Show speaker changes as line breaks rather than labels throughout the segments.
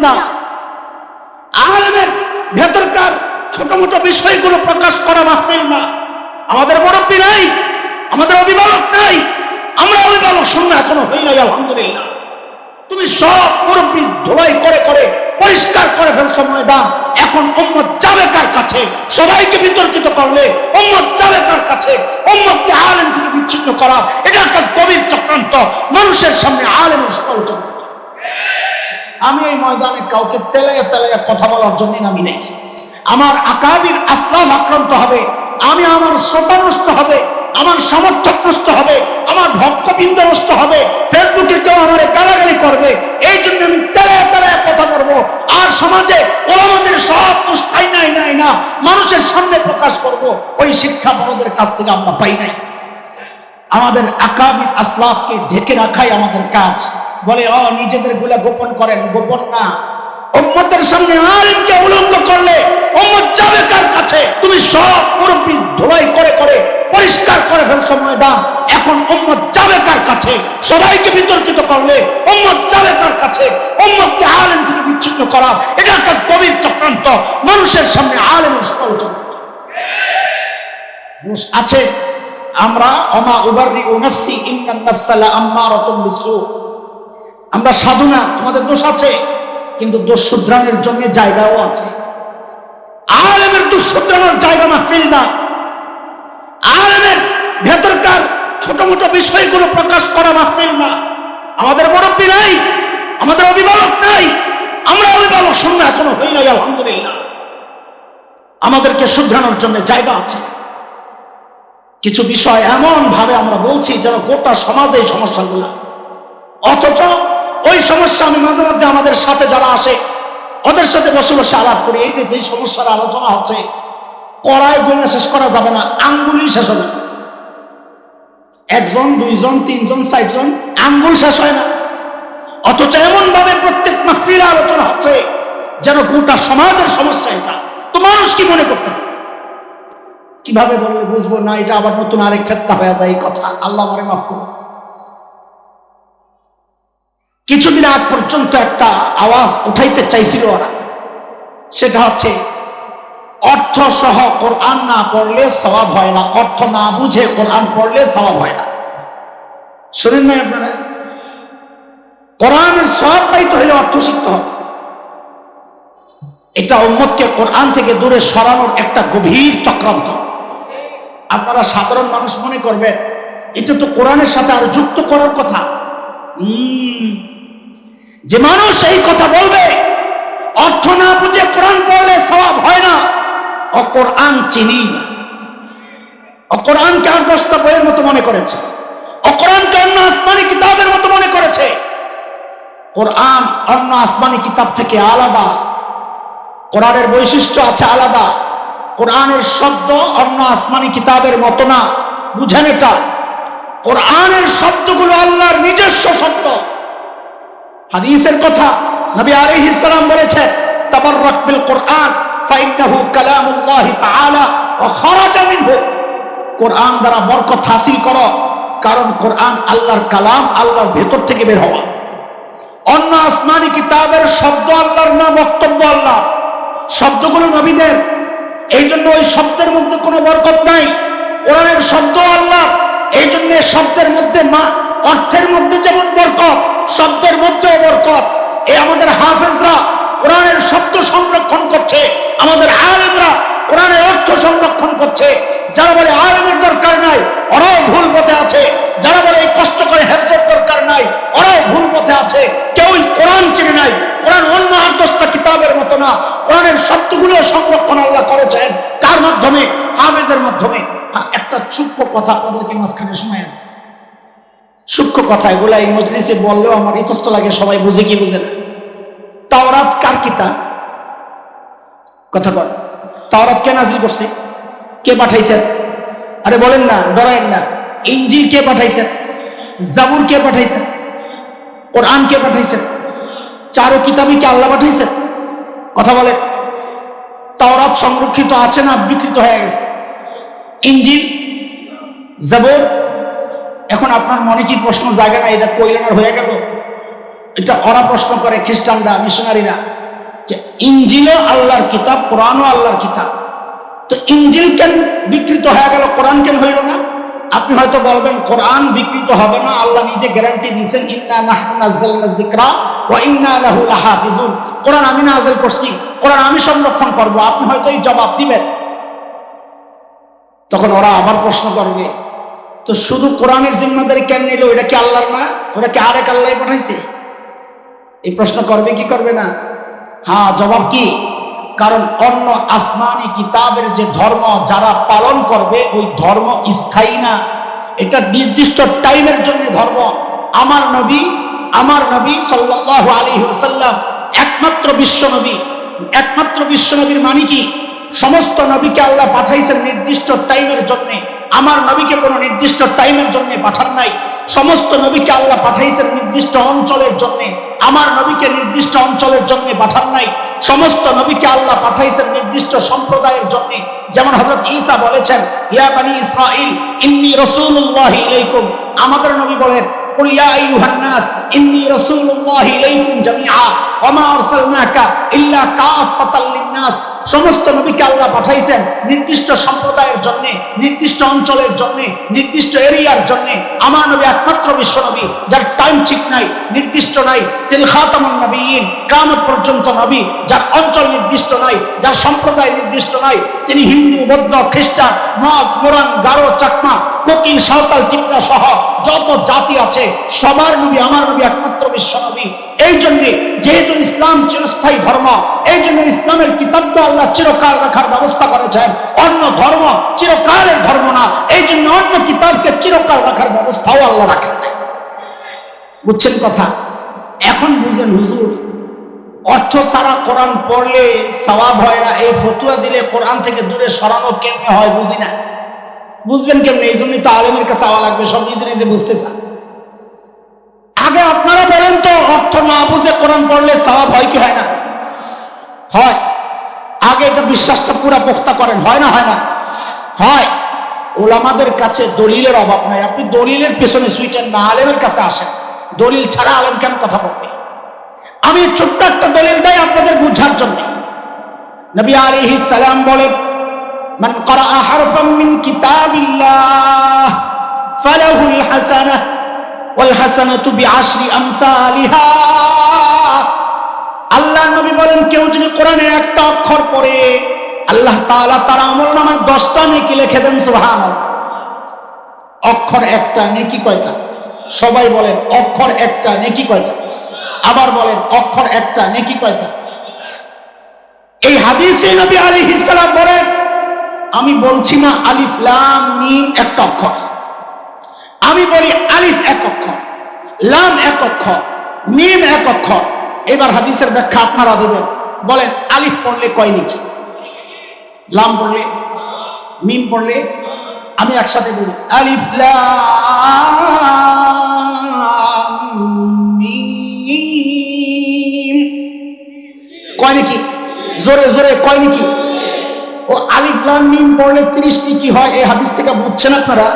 না। আলেমের ভেতরকার ছোট মোটো বিষয়গুলো প্রকাশ করা মাহফিল না। আমাদের মুরব্বী নাই, আমাদের অভিভাবক নাই, আমরা অভিভাবক শূন্য এখনো হই নাই। আলহামদুলিল্লাহ, তুমি সব মুরব্বী ধোলাই করে করে পরিষ্কার করে ফেলছো ময়দান। এখন উম্মত যাবে কার কাছে? সবাইকে বিতর্কিত করলে উম্মত যাবে কার কাছে? উম্মতকে আলেম থেকে বিচ্ছিন্ন করা এটা একটা গভীর চক্রান্ত। মানুষের সামনে আলেমের সমালোচনা। আমি এই ময়দানে কাউকে তেলাইয়া তেলাইয়া কথা বলার জন্য নামি নেই। আমার আকাবির আসলাফ আক্রান্ত হবে, আমি আমার শ্রোতা নষ্ট হবে, আমার সমর্থক নষ্ট হবে, আমার ভক্তবৃন্দ নষ্ট হবে, ফেসবুকে কেউ আমার গালাগালি করবে, এই জন্য আমি তেলাইয়া তেলাইয়া কথা বলবো। আর সমাজে ওলামাদের সব দুষ্টাই নাই না মানুষের সামনে প্রকাশ করব, ওই শিক্ষা বড়দের কাছ থেকে আমরা পাই নাই। আমাদের আকাবির আসলাফকে ঢেকে রাখাই আমাদের কাজ। বলে নিজেদের গুলা গোপন করেন, গোপন না। উম্মতের সামনে আলেমকে উলঙ্গ করলে উম্মত যাবে কার কাছে? তুমি সব মুরব্বী ধোলাই করে করে পরিষ্কার করে ফেলছো ময়দান। এখন উম্মত যাবে কার কাছে? সবাইকে বিতর্কিত করলে উম্মত যাবে কার কাছে? উম্মতকে আলেম থেকে বিচ্ছিন্ন করা এটা একটা গভীর চক্রান্ত। মানুষের সামনে আলেমের সমালোচনা আছে। আমরা ওমা উবাররিউ নাফসি ইন্নান নাফসা লাআম্মারাতুম বিসু, আমরা সাধু না, আমাদের দোষ আছে, কিন্তু দোষ শুধরানোর জন্য জায়গাও আছে। আলেমের দোষ শুধরানোর জায়গা মাহফিল না। আলেমের ভেতরকার ছোট মোটো বিষয়গুলো প্রকাশ করা মাহফিল না। আমাদের মুরব্বী নাই, আমাদের অভিভাবক নাই, আমরা অভিভাবক শূন্য এখনো হই নাই। আলহামদুলিল্লাহ, আমাদেরকে শুধরানোর জন্য জায়গা আছে। কিছু বিষয় এমন ভাবে আমরা বলছি যেন গোটা সমাজে এই সমস্যাগুলো, অথচ ওই সমস্যা আমি মাঝে মধ্যে আমাদের সাথে যারা আসে ওদের সাথে বসে বসে আলাপ করি। এই যে সমস্যার আলোচনা হচ্ছে, কড়াই বইনা শেষ করা যাবে না, আঙ্গুলই শেষ হবে। একজন, দুইজন, তিনজন, চারজন, আঙ্গুল শেষ হয় না। অথচ এমন ভাবে প্রত্যেক মাহফিলে আলোচনা হচ্ছে যেন গোটা সমাজের সমস্যা এটা। তো মানুষ কি মনে করতেছে? কিভাবে বললে বুঝবো না এটা আবার নতুন আরেক ফেতনা হয়ে যায় এই কথা? আল্লাহ আমারে মাফ করুন। কিছুদিন আগ পর্যন্ত একটা আওয়াজ উঠাইতে চাইছিল ওরা, সেটা হচ্ছে অর্থ সহ কোরআন না পড়লে সওয়াব হয় না, অর্থ না বুঝে কোরআন পড়লে সওয়াব হয় না। শুনেন নাই আপনারা? কোরআনের সওয়াব পাইতে হলে অর্থ শিখতে হবে। এটা উম্মতকে কোরআন থেকে দূরে সরানোর একটা গভীর চক্রান্ত। আপনারা সাধারণ মানুষ মনে করবেন এটা তো কোরআনের সাথে আরো যুক্ত করার কথা। যে মানুষ এই কথা বলবে অর্থ না বুঝে কোরআন পড়লে সওয়াব হয় না, ও কোরআন চিনি না। ও কোরআনকে আর 10টা বইয়ের মতো মনে করেছে, ও কোরআনকে অন্য আসমানি কিতাবের মতো মনে করেছে। কোরআন অন্য আসমানি কিতাব থেকে আলাদা, কোরআনের বৈশিষ্ট্য আছে আলাদা। কোরআনের শব্দ অন্য আসমানি কিতাবের মতো না, বুঝেন এটা? কোরআনের শব্দগুলো আল্লাহর নিজস্ব শব্দ। হাদিসের কথা, নবী আলাইহিস সালাম বলেছেন, তাবাররাক বিল কোরআন ফাইন্নাহু কালামুল্লাহি তাআলা ওয়া খারাজা মিনহু। কোরআন দ্বারা বরকত হাসিল করো, কারণ কোরআন আল্লাহর কালাম, আল্লাহর ভেতর থেকে বের হওয়া। অন্য আসমানি কিতাবের শব্দ আল্লাহর না, বক্তব্য আল্লাহ। শব্দগুলো নবীদের, এই জন্য ওই শব্দের মধ্যে কোনো বরকত নাই। কোরআনের শব্দ আল্লাহ, এই জন্য শব্দের মধ্যে অর্থের মধ্যে যেমন বরকত, শব্দের মধ্যেও বরকত। এই আমাদের হাফেজরা কোরআনের শব্দ সংরক্ষণ করছে, আমাদের আলেমরা কোরআনের অর্থ সংরক্ষণ করছে। যারা বলে আলেমের দরকার নাই, ওরাও ভুল পথে আছে। যারা বলে এই কষ্ট করে হেফজের দরকার নাই, ওরাও ভুল পথে আছে। কেউই কোরআন চিনে নাই। কোরআন অন্য 8-10টা কিতাবের মতো না। কোরআনের শব্দগুলো সংরক্ষণ আল্লাহ করেছেন কার মাধ্যমে? হাফেজের মাধ্যমে। একটা সূক্ষ্ম কথা আপনাদেরকে মাঝখানে শোনায়, সূক্ষ্ম কথা, এগুলা এই মজলিসে বললেও আমার ইতস্ত লাগে, সবাই বুঝে কি বুঝে না। তাওরাত কার কিতাব? কথা বল, তাওরাত কে নাজিল করছে? কে পাঠাইছেন? আরে বলেন না, ডরায়েন না। ইনজিল কে পাঠাইছেন? জাবুর কে পাঠাইছেন? কোরআন কে পাঠাইছেন? চারো কিতাবই কি আল্লাহ পাঠাইছেন? কথা বলেন। তাওরাত সংরক্ষিত আছে না বিকৃত হয়ে গেছে? ইনজিল, জাবুর, এখন আপনার মনে কি প্রশ্ন জাগে না এটা কইলেন আর হয়ে গেল? এটা ওরা প্রশ্ন করে, খ্রিস্টানরা, মিশনারিরা। যে ইনজিলও আল্লাহর কিতাব, কোরআনও আল্লাহর কিতাব, তো ইনজিল কেন বিকৃত হয়ে গেল, কোরআন কেন হইল না? আপনি হয়তো বলবেন কোরআন বিকৃত হবে না, আল্লাহ নিজে গ্যারান্টি দিয়েছেন, ইন্না নাহনু নাযালনা যিকরা ওয়া ইন্না লাহু লাহাফিজুন, কোরআন আমি নাযিল করছি, কোরআন আমি সংরক্ষণ করব। আপনি হয়তো এই জবাব দিবেন। তখন ওরা আবার প্রশ্ন করবে, তো শুধু কোরআনের জিম্মাদারি কেন নিল? এটা কি আল্লাহর না? ওটা কি আরেক আল্লাহ পাঠাইছে? এই প্রশ্ন করবে কি করবে না? হ্যাঁ, জবাব কি? কারণ অন্য আসমানি কিতাবের যে ধর্ম যারা পালন করবে, ওই ধর্ম স্থায়ী না, এটা নির্দিষ্ট টাইমের জন্য ধর্ম। আমার নবী সাল্লাল্লাহু আলাইহি ওয়াসাল্লাম একমাত্র বিশ্ব নবী। একমাত্র বিশ্ব নবীর মানে কি? সমস্ত নবীকে আল্লাহ পাঠাইছেন নির্দিষ্ট টাইমের জন্য, আমার নবীকে কোনো নির্দিষ্ট টাইমের জন্য পাঠান নাই। সমস্ত নবীকে আল্লাহ পাঠাইছেন নির্দিষ্ট অঞ্চলের জন্য, আমার নবীকে নির্দিষ্ট অঞ্চলের জন্য পাঠান নাই। সমস্ত নবীকে আল্লাহ পাঠাইছেন নির্দিষ্ট সম্প্রদায়ের জন্য। যেমন হযরত ঈসা বলেছেন, ইয়া বনি ইসরাঈল ইন্নী রাসূলুল্লাহি ইলাইকুম, আমাদের নবী বলেন, কুল ইয়া আইয়ুহান নাস ইন্নী রাসূলুল্লাহি ইলাইকুম জামিআ ওয়া মা আরসালনাকা ইল্লা কাফাতাল লিন-নাস। সমস্ত নবীকে আল্লাহ পাঠাইছেন নির্দিষ্ট সম্প্রদায়ের জন্য, নির্দিষ্ট অঞ্চলের জন্য, নির্দিষ্ট এরিয়ার জন্য। আমার নবী একমাত্র বিশ্ব নবী যার টাইম ঠিক নাই, নির্দিষ্ট নাই। তিনি খাতামুন নবিয়্যিন, কিয়ামত পর্যন্ত নবী, যার অঞ্চল নির্দিষ্ট নাই, যার সম্প্রদায় নির্দিষ্ট নাই। তিনি হিন্দু, বৌদ্ধ, খ্রিস্টান, মগ, মোরাং, গারো, চাকমা, কোকিল, সাঁওতাল, টিপরা সহ যত জাতি আছে সবার নবী আমার নবী একমাত্র বিশ্ব নবী। এই জন্য যেহেতু ইসলাম চিরস্থায়ী ধর্ম, এই জন্য ইসলামের কিতাবটা আল্লাহ চিরকাল রাখার ব্যবস্থা করেছেন। অন্য ধর্ম চিরকালের ধর্ম না, এই জন্য অন্য কিতাবকে চিরকাল রাখার ব্যবস্থাও আল্লাহ রাখেন না। বুঝছেন কথা? এখন বুঝেন হুজুর, অর্থ ছাড়া কোরআন পড়লে সওয়াব হয় না, এই ফতুয়া দিলে কোরআন থেকে দূরে সরানো কেমনে হয় বুঝি না। বুঝবেন কেমনে? এই জন্যই তো আলেমের কাছে আওয়া লাগবে, সব নিজে নিজে বুঝতে চান। আগে আপনারা বলেন তো, অর্থ না বুঝে কোরআন পড়লে সওয়াব হয় কি হয় না? হয়। আগে এটা বিশ্বাসটা পুরা পোক্তা করেন, হয় না? হয় না? হয়। ওলামাদের কাছে দলিলের অভাব নাই, আপনি দলিলের পেছনে সুইটেন না, আলেমের কাছে আসেন। দলিল ছাড়া আলেম কেন কথা বলবে? আমি ছোট্ট একটা দলিল দেই আপনাদের বুঝার জন্য। নবী আলাইহিস সালাম বলেন, মান ক্বারাআ হারফাম মিন কিতাবিল্লাহ ফালাহুল হাসানাহ ওয়াল হাসানাতু বিআশরি আমসালিহা। আল্লাহ নবী বলেন, কেউ যদি কোরআনের একটা অক্ষর পড়ে, আল্লাহ তাআলা তার আমলনামায় 10টা নেকি লিখে দেন। সুবহানাল্লাহ। অক্ষর একটা, নেকি কয়টা? সবাই বলেন, অক্ষর একটা, নেকি কয়টা? আবার বলেন, অক্ষর একটা, নেকি কয়টা? এই হাদিসে নবী আলাইহিস সালাম বলেন, আমি বলছি না আলিফ লাম মিম একটা অক্ষর, আমি বলি আলিফ এক অক্ষর, লাম এক অক্ষর, মিম এক অক্ষর। এবার হাদিসের ব্যাখ্যা আপনারা দেবেন। বলেন, আলিফ পড়লে কয় নেকি? লাম পড়লে? মিম পড়লে? আমি একসাথে বলি, আলিফ লাম মিম, কয় নেকি? জোরে জোরে কয় নেকি? ও আলিফ লাম মিম পড়লে 30 নেকি হয়, এই হাদিস থেকে বুঝছেন আপনারা?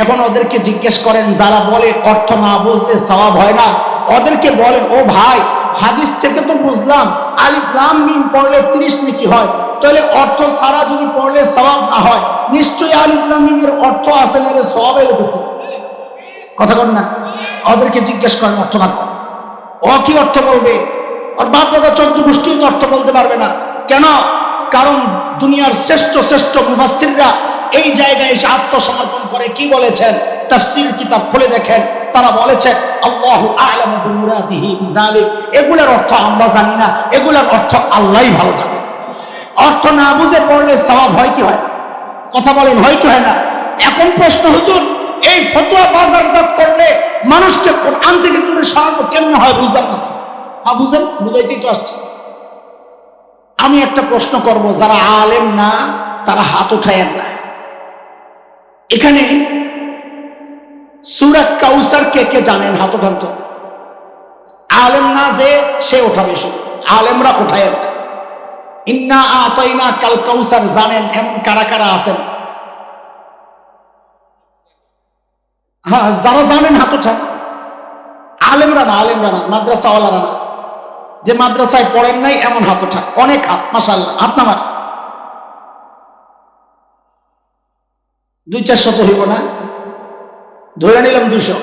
এখন ওদেরকে জিজ্ঞেস করেন, যারা বলে অর্থ না বুঝলে সওয়াব হয় না, ওদেরকে বলেন, ও ভাই, হাদিস থেকে তো বুঝলাম আলিফ লাম মিম পড়লে 30 নেকি হয়, তাহলে অর্থ ছাড়া যদি পড়লে সওয়াব না হয়, নিশ্চয়ই আলিফ লাম মিমের অর্থ আছে, নাহলে সওয়াবের উপর। কথা বল না? ওদেরকে জিজ্ঞেস করেন অর্থ না, ও কি অর্থ বলবে? ওর বাপ দাদা 14 গোষ্ঠীও তো অর্থ বলতে পারবে না। কেন? কারণ দুনিয়ার শ্রেষ্ঠ শ্রেষ্ঠ মুফাসসিররা এই জায়গায় এসে আত্মসমর্পণ করে কি বলেছেন? তাফসীর কিতাব খুলে দেখেন, তারা বলেছেন আল্লাহু আ'লামু বিমুরাদিহি বিযালিক, এগুলোর অর্থ আমরা জানি না, এগুলোর অর্থ আল্লাহই ভালো জানে। অর্থ না বুঝে পড়লে সওয়াব হয় কি হয়? কথা বলেন, হয় কি হয় না? এখন প্রশ্ন, হুজুর, এই ফতোয়া বাজারজাত করলে মানুষকে কোরআন থেকে দূরে সরানো কেমনে হয়? বুঝলাম না। হ্যাঁ বুঝেন, বুঝাইতেই তো আসছে। আমি একটা প্রশ্ন করব, যারা আলেম না তারা হাত উঠায়েন না। এখানে সূরা কাউসার কে কে জানেন? হাত উঠান তো। আলেম না যে সে উঠাবে, শুধু আলেমরা উঠায়েন না। ইন্না আতাইনা কাল কাউসার জানেন এমন কারা কারা আছেন? হ্যাঁ, যারা জানেন হাত উঠান। আলেমরা না, আলেমরা না, মাদ্রাসাওয়ালারা না। যে মাদ্রাসায় পড়েন নাই এমন হাত ওঠা, অনেক হাত, মাশাআল্লাহ। হাত নামান, 200-400 তো হইব না, ধরে নিলাম 200,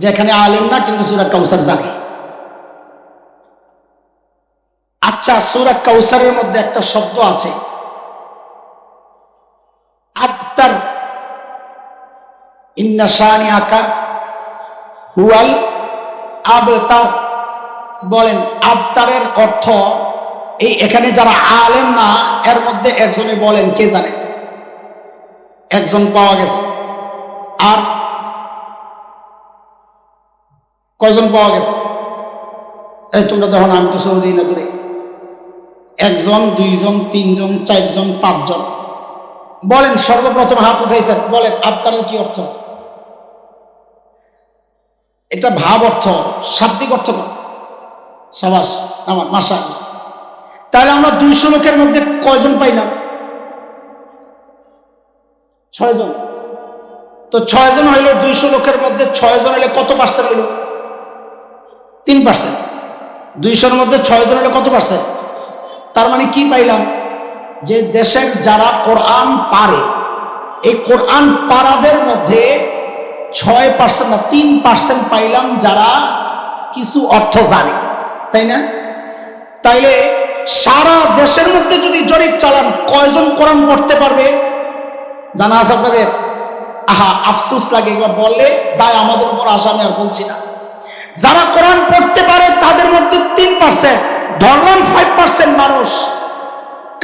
যেখানে আলেম না কিন্তু সূরা কাউসার জানে। আচ্ছা, সূরা কাউসারের মধ্যে একটা শব্দ আছে আবতার, ইন্না শানিআকা হুয়াল আবতার। বলেন আবতারের অর্থ এই, এখানে যারা আলেম না এর মধ্যে একজনে বলেন, কে জানে? একজন পাওয়া গেছে, আর কয়জন পাওয়া গেছে? এই তোমরা দেখো না, আমি তো সৌদি না দূরে। 1 জন, 2 জন, 3 জন, 4 জন, 5 জন। বলেন, সর্বপ্রথম হাত উঠাইছেন, বলেন আবতারের কি অর্থ? এটা ভাব অর্থ, শাব্দিক অর্থ না। সাবাস, আমার মাশাআল্লাহ। তাহলে আমরা 200 লোকের মধ্যে কয়জন পাইলাম? 6 জন। তো 6 জন হইলে 200 লোকের মধ্যে 6 জন হইলে কত পার্সেন্ট হইল? 3%। 200-র মধ্যে 6 জন হইলে কত পার্সেন্ট? তার মানে কি পাইলাম? যে দেশের যারা কোরআন পারে, এই কোরআন পারাদের মধ্যে 6% না 3% পাইলাম যারা কিছু অর্থ জানে, তাই না? তাইলে সারা দেশের মধ্যে যদি জরিপ চালান, কয়জন কোরআন পড়তে পারবে জানা আছে আপনাদের? আহা, আফসোস লাগে এগুলো বললে, দায় আমাদের উপর আসে, আমি আর বলছি না। যারা কোরআন পড়তে পারে তাদের মধ্যে 3%, ধরলাম 5% মানুষ।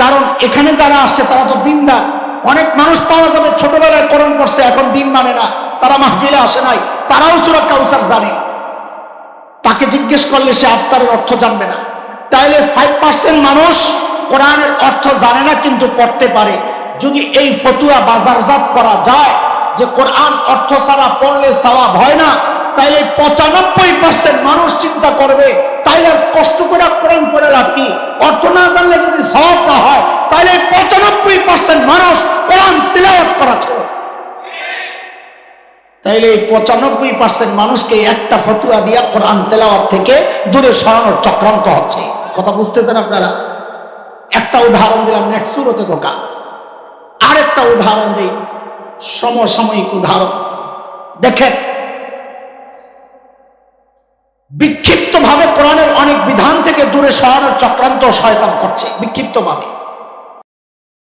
কারণ এখানে যারা আসছে তারা তো দিনদার। অনেক মানুষ পাওয়া যাবে ছোটবেলায় কোরআন পড়ছে, এখন দিন মানে না, তারা মাহফিলে আসে নাই, তারাও সূরা কাউসার জানে। তাকে জিজ্ঞেস করলে সে আবতারের অর্থ জানবে না। তাইলে 5% মানুষ কোরআনের অর্থ জানে না কিন্তু পড়তে পারে। যদি এই ফতুয়া বাজারজাত করা যায় যে কোরআন অর্থ ছাড়া পড়লে সওয়াব হয় না, তাইলে 95% মানুষ চিন্তা করবে, তাইলে আর কষ্ট করে কোরআন পড়ে লাভ কি? অর্থ না জানলে যদি সওয়াব না হয়, তাইলে 95% মানুষ কোরআন তিলাওয়াত করা ছাড়ে। তাইলে এই 95% মানুষকে একটা ফতুয়া দিয়া কোরআন তেলাওয়াত থেকে দূরে সরানোর চক্রান্ত হচ্ছে। কথা বুঝতেছেন আপনারা? একটা উদাহরণ দিলাম, নেক্সট সূরাতে ঢোকা। আরেকটা উদাহরণ দিই, সমসাময়িক উদাহরণ। দেখেন, বিক্ষিপ্তভাবে কোরআনের অনেক বিধান থেকে দূরে সরানোর চক্রান্ত শয়তান করছে, বিক্ষিপ্তভাবে।